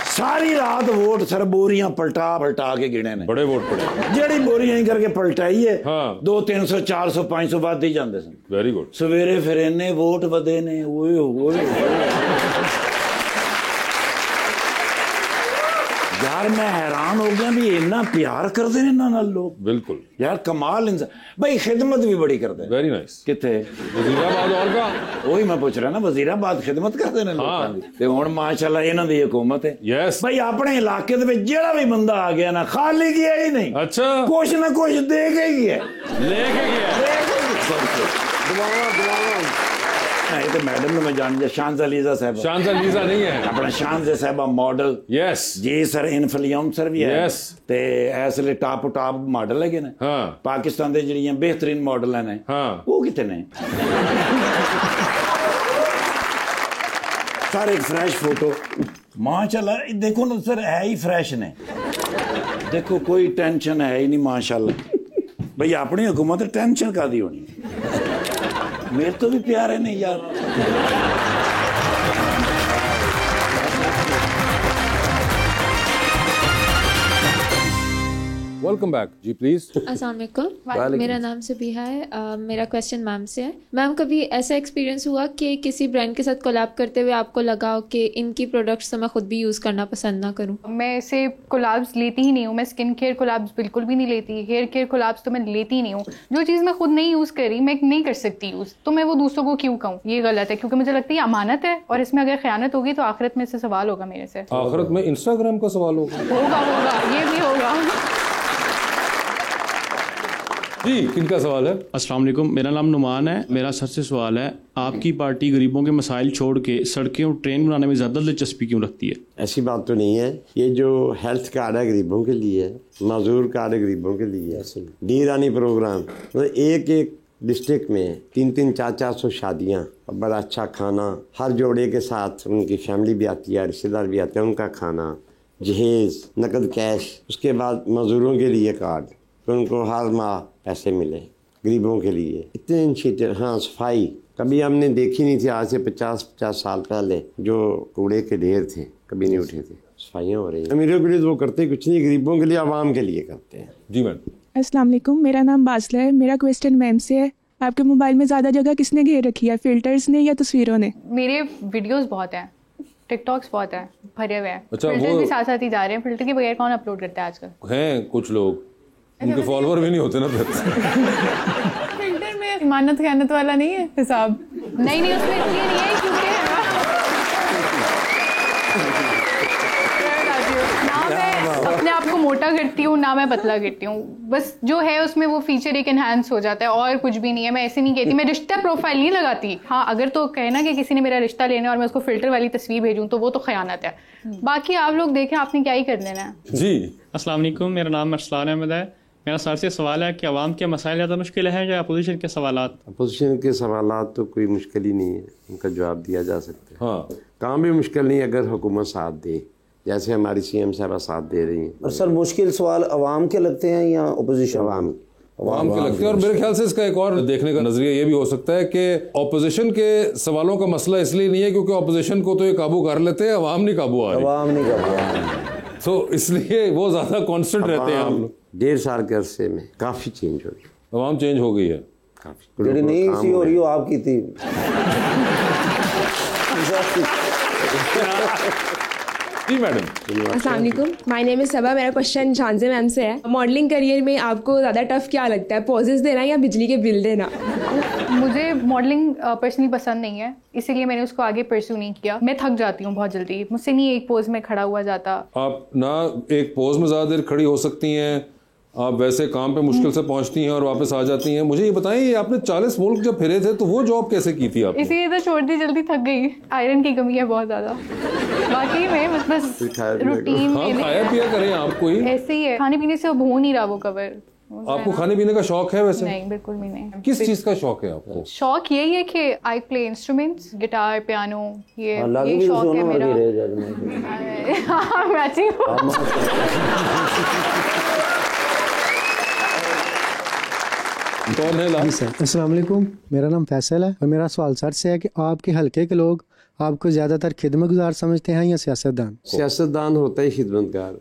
सारी रात वोट सर बोरियां पलटा पलटा के गिने ने, बड़े वोट पड़े। जेड़ी बोरियां ही करके पलटाई है, हाँ। 200, 300, 400, 500 ਵੱਧ ही जाते सन। Very good. सवेरे फिर इन्ने वोट वधे ने, ओए ओए यार मैं हैरान हो गया भी इन्ना प्यार करते हैं इन्ना नाल लोग बिल्कुल यार कमाल इंसान भाई खिदमत भी बड़ी करते हैं वेरी नाइस कितने वजीराबाद और का वही मैं पूछ रहा ना वजीराबाद खिदमत करते हैं लोगों की ते हुण माशाल्लाह इन्हां दी हुकूमत है यस भाई अपने इलाके दे विच जेड़ा भी बंदा आ गया ना खाली गया ही नहीं अच्छा कुछ ना कुछ दे के ही गया लेके गया नहीं तो मैडम ने मैं जान जा शांजा साहब शांजा नहीं है अपना शांजा साहब मॉडल यस जी सर इन्फ्लुएंसर भी है Yes. ते इसलिए टॉप मॉडल है ना हाँ पाकिस्तान दे जड़ियां बेहतरीन मॉडल ने हाँ वो कितने सर एक फ्रेश फोटो माशाल्लाह देखो ना सर है ही फ्रेश ने देखो कोई टेंशन है ही नहीं माशाल्लाह भाई अपनी हुकूमत टेंशन कादी होनी मेरे तो भी प्यार है नहीं यार वेलकम बैक जी प्लीज अस्सलाम वालेकुम मेरा नाम सुबीहा है मेरा क्वेश्चन मैम से है मैम कभी ऐसा एक्सपीरियंस हुआ कि किसी ब्रांड के साथ कोलैब करते हुए आपको लगा हो कि इनकी प्रोडक्ट्स तो मैं खुद भी यूज़ करना पसंद ना करूं? मैं ऐसे कोलैब्स लेती ही नहीं हूँ। मैं स्किन केयर कोलैब्स बिल्कुल भी नहीं लेती, हेयर केयर कोलैब्स तो मैं लेती ही नहीं हूँ। जो चीज़ मैं खुद नहीं यूज़ करी मैं नहीं कर सकती यूज़, तो मैं वो दूसरों को क्यों कहूँ? ये गलत है क्योंकि मुझे लगता है अमानत है और इसमें अगर खयानत होगी तो आखिरत में से सवाल होगा मेरे से। आखिरत में इंस्टाग्राम का सवाल होगा ये भी होगा। जी किनका सवाल है? अस्सलाम वालेकुम मेरा नाम नुमान है। मेरा सर से सवाल है आपकी पार्टी गरीबों के मसाइल छोड़ के सड़कें और ट्रेन बनाने में ज़्यादा दिलचस्पी क्यों रखती है? ऐसी बात तो नहीं है। ये जो हेल्थ कार्ड है गरीबों के लिए है, माजूर कार्ड है गरीबों के लिए है, डी रानी प्रोग्राम मतलब एक डिस्ट्रिक्ट में 300-400 शादियाँ, बड़ा अच्छा खाना, हर जोड़े के साथ उनकी फैमिली भी आती है, रिश्तेदार भी आते हैं, उनका खाना, जहेज, नकद कैश, उसके बाद मजदूरों के लिए कार्ड, तो उनको हर माह पैसे मिले गरीबों के लिए। इतने इनिशिएटिव। हाँ सफाई कभी हमने देखी नहीं थी, आज से 50 साल पहले जो कूड़े के ढेर थे कभी नहीं उठे थे, सफाइयाँ हो रही हैं। अमीरों के लिए तो वो करते कुछ नहीं, गरीबों के लिए आवाम के लिए करते हैं। जी मैडम। अस्सलाम वालेकुम मेरा नाम बासला है। मेरा क्वेश्चन मैम से है आपके मोबाइल में ज़्यादा जगह किसने घेर रखी है, फिल्टर्स ने या तस्वीरों ने? मेरे वीडियोस बहुत हैं, टिकटॉक्स बहुत है, भरे हुए हैं। अच्छा, फिल्टर भी साथ साथ ही जा रहे हैं। फिल्टर के बगैर कौन अपलोड करता है आजकल? हैं कुछ लोग, उनके फॉलोअर भी नहीं होते ना फिर। फिल्टर में इमानत खयानत वाला नहीं है हिसाब? नहीं उसमें इसलिए नहीं है क्योंकि ना मैं अपने आप को मोटा करती हूँ ना मैं पतला करती हूँ, बस जो है उसमें वो फीचर एक एनहांस हो जाता है और कुछ भी नहीं है। मैं ऐसे नहीं कहती, मैं रिश्ता प्रोफाइल नहीं लगाती। हाँ अगर तो कहे ना कि किसी ने मेरा रिश्ता लेना और मैं उसको फिल्टर वाली तस्वीर भेजूँ तो वो तो खयानत है। बाकी आप लोग देखें आपने क्या ही कर लेना है। जी अस्सलाम वालेकुम मेरा नाम अरसलान अहमद है। मेरा सर से सवाल है कि आवाम के मसाइल ज़्यादा मुश्किल है या अपोजिशन के सवालात? अपोजिशन के सवालात तो कोई मुश्किल ही नहीं है, उनका जवाब दिया जा सकता है। हाँ काम भी मुश्किल नहीं अगर हुकूमत साथ दे, जैसे हमारी सीएम साहबा साथ दे रही हैं। और सर मुश्किल सवाल अवाम के लगते हैं या अपोजिशन? अवाम के लगते हैं। और मेरे ख्याल से इसका एक और देखने का नजरिया ये भी हो सकता है कि ऑपोजिशन के सवालों का मसला इसलिए नहीं है क्योंकि ऑपोजिशन को तो ये काबू कर लेते हैं, अवाम नहीं काबू आ रही, अवाम नहीं काबू, तो इसलिए वो ज्यादा कांस्टेंट रहते हैं। आप लोग 1.5 साल के अरसे में काफी चेंज हो गई, अवाम चेंज हो गई है काफी। ਜਿਹੜੀ ਨਹੀਂ ਸੀ ਹੋ ਰਹੀ ਉਹ ਆਪ ਕੀਤੀ। जी मैडम। अस्सलाम वालेकुम माय नेम इज सबा। मेरा क्वेश्चन शांजे मैम से है, मॉडलिंग करियर में आपको ज़्यादा टफ क्या लगता है, पॉजेस देना या बिजली के बिल देना? मुझे मॉडलिंग पर्सनली पसंद नहीं है, इसीलिए मैंने उसको आगे परस्यू नहीं किया। मैं थक जाती हूँ बहुत जल्दी, मुझसे नहीं एक पोज में खड़ा हुआ जाता। आप ना एक पोज में ज़्यादा देर खड़ी हो सकती हैं, आप वैसे काम पे मुश्किल से पहुंचती हैं और वापस आ जाती हैं। मुझे ये बताएं ये आपने 40 मुल्क जब फिरे थे तो वो जॉब कैसे की थी आपने? इसीलिए तो छोड़ दी, जल्दी थक गई। आयरन की कमी है बहुत ज़्यादा। बाकी में बस रूटीन में खाया पिया करें आप, कोई ऐसे ही है, खाने पीने से अब हो नहीं रहा वो कवर। आपको खाने पीने का शौक है वैसे? नहीं बिल्कुल भी नहीं। किस चीज का शौक है आपको? शौक यही है कि I play instruments, guitar, piano, ये शौक है मेरा। कौन है? अस्सलाम वालेकुम मेरा नाम फैसल है और मेरा सवाल सर से है कि आपके हल्के के लोग आपको ज्यादातर खिदमतगार समझते हैं या सियासतदान? सियासतदान होता ही खिदमतगार।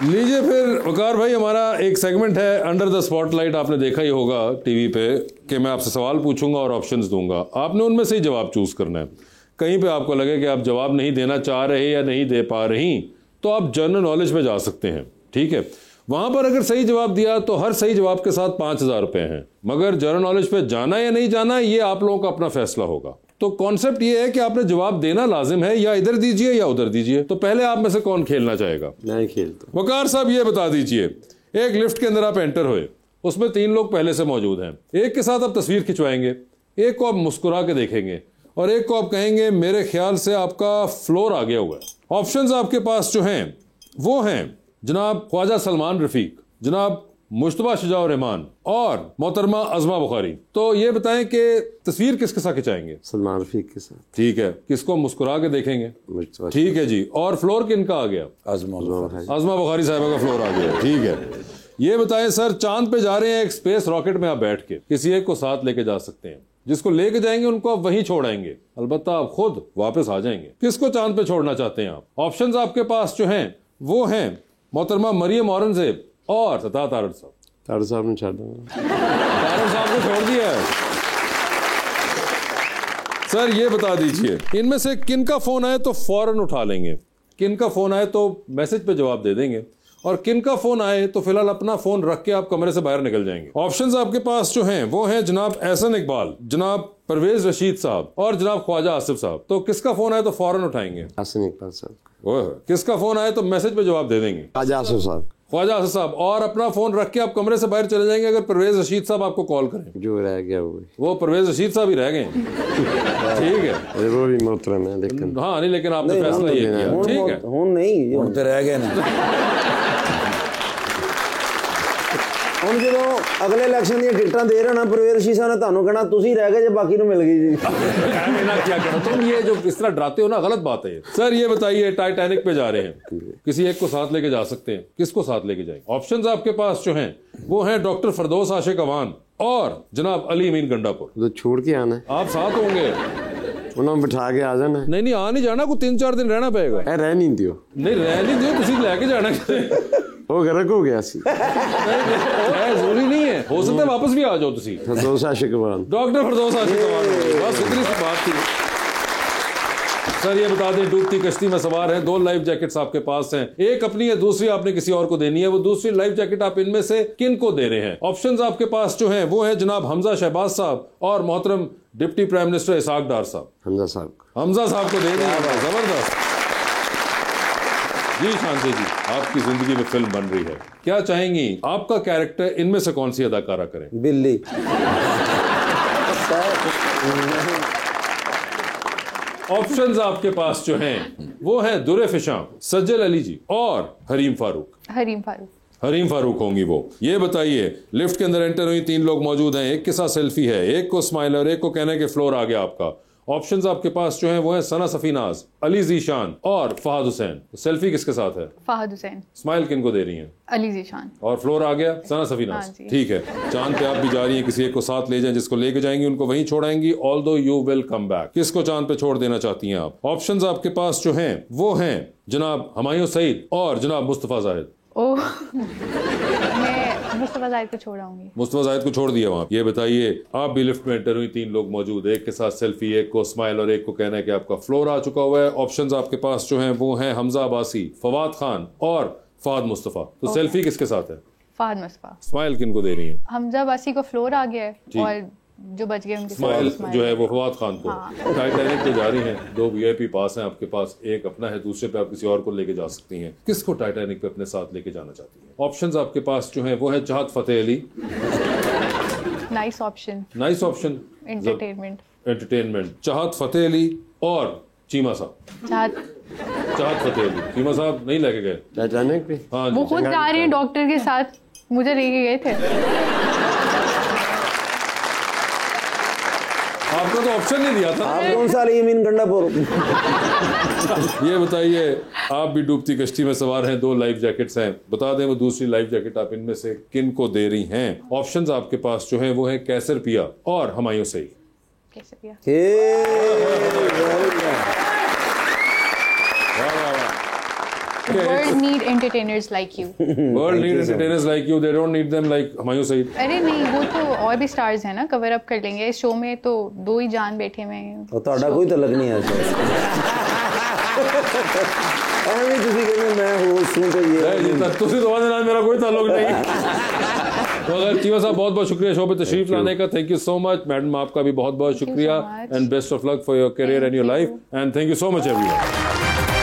लीजिए फिर वकार भाई, हमारा एक सेगमेंट है अंडर द स्पॉटलाइट, आपने देखा ही होगा टीवी पे कि मैं आपसे सवाल पूछूंगा और ऑप्शंस दूंगा, आपने उनमें से ही जवाब चूज करना है। कहीं पे आपको लगे कि आप जवाब नहीं देना चाह रहे या नहीं दे पा रही, तो आप जनरल नॉलेज में जा सकते हैं, ठीक है। वहां पर अगर सही जवाब दिया तो हर सही जवाब के साथ 5,000 रुपए हैं, मगर जनरल नॉलेज पे जाना या नहीं जाना ये आप लोगों का अपना फैसला होगा। तो कॉन्सेप्ट ये है कि आपने जवाब देना लाजिम है, या इधर दीजिए या उधर दीजिए। तो पहले आप में से कौन खेलना चाहेगा? मैं खेलता। वकार साहब ये बता दीजिए, एक लिफ्ट के अंदर आप एंटर हुए, उसमें 3 लोग पहले से मौजूद हैं। एक के साथ आप तस्वीर खिंचवाएंगे, एक को आप मुस्कुरा के देखेंगे और एक को आप कहेंगे मेरे ख्याल से आपका फ्लोर आ गया हुआ है। ऑप्शंस आपके पास जो हैं वो हैं जनाब ख्वाजा सलमान रफीक, जनाब मुश्तबा शुजाउर रहमान और मोहतरमा अज़मा बुखारी। तो ये बताएं कि तस्वीर किसके साथ खिंचाएंगे? सलमान रफीक के साथ। ठीक है, किसको मुस्कुरा के देखेंगे? ठीक है जी। और फ्लोर किनका आ गया? अज़मा बुखारी साहबा का फ्लोर आ गया, ठीक है। ये बताएं सर, चांद पे जा रहे हैं एक स्पेस रॉकेट में आप बैठ के, किसी एक को साथ लेके जा सकते हैं, जिसको लेके जाएंगे उनको आप वहीं छोड़ाएंगे, अलबत्ता आप खुद वापस आ जाएंगे। किसको चांद पे छोड़ना चाहते हैं आप? ऑप्शंस आपके पास जो हैं वो हैं मोहतरमा मरियम औरंगजेब और सता तारड़ साहब। तारड़ साहब ने छोड़ दिया। तारड़ साहब को छोड़ दिया है। सर ये बता दीजिए, इनमें से किनका फोन आए तो फौरन उठा लेंगे, किनका फोन आए तो मैसेज पे जवाब दे देंगे, और किनका फोन आए तो फिलहाल अपना फोन रख के आप कमरे से बाहर निकल जाएंगे। ऑप्शंस आपके पास जो हैं वो हैं जनाब एहसन इकबाल, जनाब परवेज रशीद साहब और जनाब ख्वाजा आसिफ साहब। तो किसका फोन आए तो फौरन उठाएंगे? एहसन इकबाल साहब। किसका फोन आए तो मैसेज पे जवाब दे देंगे? ख्वाजा आसिफ साहब। ख्वाजा आसिफ साहब। और अपना फोन रख के आप कमरे से बाहर चले जाएंगे अगर परवेज रशीद साहब आपको कॉल करें। जो रह गया वो परवेज रशीद साहब ही रह गए। ठीक है, वो भी मोहतरम है, लेकिन हाँ नहीं, लेकिन आपने फैसला ये किया, ठीक है। नहीं तो रह गए ना। ਹੁਣ ਜਦੋਂ ਅਗਲੇ ਇਲੈਕਸ਼ਨ ਦੀਆਂ ਟਿਕਟਾਂ ਦੇ ਰਹੇ ਨਾ ਪ੍ਰਵੇਸ਼ ਸ਼ੀਸ਼ਾ ਨੇ ਤੁਹਾਨੂੰ ਕਹਿਣਾ ਤੁਸੀਂ ਰਹਿ ਗਏ ਜੇ ਬਾਕੀ ਨੂੰ ਮਿਲ ਗਈ जी। क्या करो तुम, ये जो इस तरह डराते हो ना, गलत बात है। सर ये बताइए, टाइटैनिक पे जा रहे हैं, किसी एक को साथ लेके जा सकते हैं, किसको साथ लेके जाएंगे? ऑप्शंस आपके पास जो हैं वो हैं डॉक्टर फरदौस आशिक अवान और जनाब अली अमीन गंडापुर। तो छोड़ के आना, आप साथ होंगे, उन्होंने बिठा के आ जाना। नहीं आ नहीं जाना, को 3-4 दिन रहना पड़ेगा। रह नहीं दियो, नहीं रह नहीं दियो, तुम लेके जाना वो गर्क हो गया सी। जरूरी नहीं है, हो सकता है वापस भी आ जाओ तुसी। फरदौस आशिक अवान, डॉक्टर फरदौस आशिक अवान, बस इतनी सी बात थी। सर ये बता दें, डूबती कश्ती में सवार हैं, 2 लाइफ जैकेट्स आपके पास हैं, एक अपनी है, दूसरी आपने किसी और को देनी है। वो दूसरी लाइफ जैकेट आप इनमें से किन को दे रहे हैं? ऑप्शंस आपके पास जो हैं वो है जनाब हमजा शहबाज साहब और मोहतरम डिप्टी प्राइम मिनिस्टर इसाक डार साहब। हमजा साहब को दे रहे हैं, जबरदस्त जी। शांति जी, आपकी जिंदगी में फिल्म बन रही है, क्या चाहेंगी आपका कैरेक्टर इनमें से कौन सी अदाकारा करें? बिल्ली। ऑप्शंस आपके पास जो हैं वो हैं दुरे फिशां, सज्जल अली जी और हरीम फारूक होंगी वो। ये बताइए, लिफ्ट के अंदर एंटर हुई, 3 लोग मौजूद हैं, एक के साथ सेल्फी है, एक को स्माइल और एक को कहना है कि फ्लोर आ गया आपका। ऑप्शंस आपके पास जो हैं वो है सना सफीनाज, अली जीशान और फहद हुसैन। तो सेल्फी किसके साथ है? फहद हुसैन। स्माइल किनको दे रही हैं? अली जीशान। और फ्लोर आ गया सना सफीनाज। ठीक है, चांद पे आप भी जा रही हैं, किसी एक को साथ ले जाएं, जिसको लेके जाएंगी उनको वहीं छोड़ाएंगी, although you will come back. किसको चांद पे छोड़ देना चाहती हैं आप? ऑप्शंस आपके पास जो हैं वो हैं जनाब हुमायूं सईद और जनाब मुस्तफा जाहिद। मुस्तफा जाहिद को छोड़ आऊंगी। मुस्तफा जाहिद को छोड़ दिया वहाँ। ये बताइए, आप भी लिफ्ट में एंटर हुई, 3 लोग मौजूद, एक के साथ सेल्फी, एक को स्माइल और एक को कहना है कि आपका फ्लोर आ चुका हुआ है। ऑप्शंस आपके पास जो हैं वो हैं हमजा अब्बासी, फवाद खान और फहद मुस्तफा। तो सेल्फी किसके साथ है? फहद मुस्तफा। स्माइल किनको दे रही है? हमजा अब्बासी को फ्लोर आ गया है और जो बच गए उनके स्माइल जो है वो फवाद खान को। टाइटैनिक पे जा रही हैं, 2 VIP पास हैं आपके पास, एक अपना है, दूसरे पे आप किसी और को लेके जा सकती हैं। किसको टाइटैनिक पे अपने साथ लेके जाना चाहती हैं? ऑप्शंस आपके पास जो है वो है Chahat Fateh Ali. Nice option. Entertainment. Chahat Fateh Ali और चीमा साहब। चाहत फतेह अली। चीमा साहब नहीं लेके गए टाइटैनिक पे? हाँ, वो खुद जा रही है डॉक्टर के साथ, मुझे लेके गए थे। आपको तो ऑप्शन नहीं दिया था। आप कौन सा अली अमीन गंडापुर? ये बताइए, आप भी डूबती कश्ती में सवार हैं, 2 लाइफ जैकेट्स हैं, बता दें वो दूसरी लाइफ जैकेट आप इनमें से किन को दे रही हैं? ऑप्शंस आपके पास जो हैं वो है कैसर पिया और हुमायूं सईद। कैसर पिया। World need entertainers like you. World need entertainers like you. They don't need them like Humayun Saeed. अरे नहीं, वो तो और भी स्टार्स हैं ना, कवर अप कर लेंगे. इस शो में तो 2 ही जान बैठे हुए हैं. और ਤੁਹਾਡਾ ਕੋਈ ਤਾਂ ਲੱਗਣੀ ਹੈ ਐਵੇਂ ਤੁਸੀਂ ਕਹਿੰਦੇ ਮੈਂ ਹੋਸਟ ਹੂੰ तो ये ਤੁਸੀਂ ਤੁਹਾਡੇ ਨਾਲ ਮੇਰਾ ਕੋਈ ਤਾल्लुक नहीं. तो अगर चीमा साहब बहुत बहुत शुक्रिया शो पे तशरीफ लाने का. Thank you so much. Madam आपका भी बहुत बहुत शुक्रिया and best of luck for your career and your life and thank you so much everyone.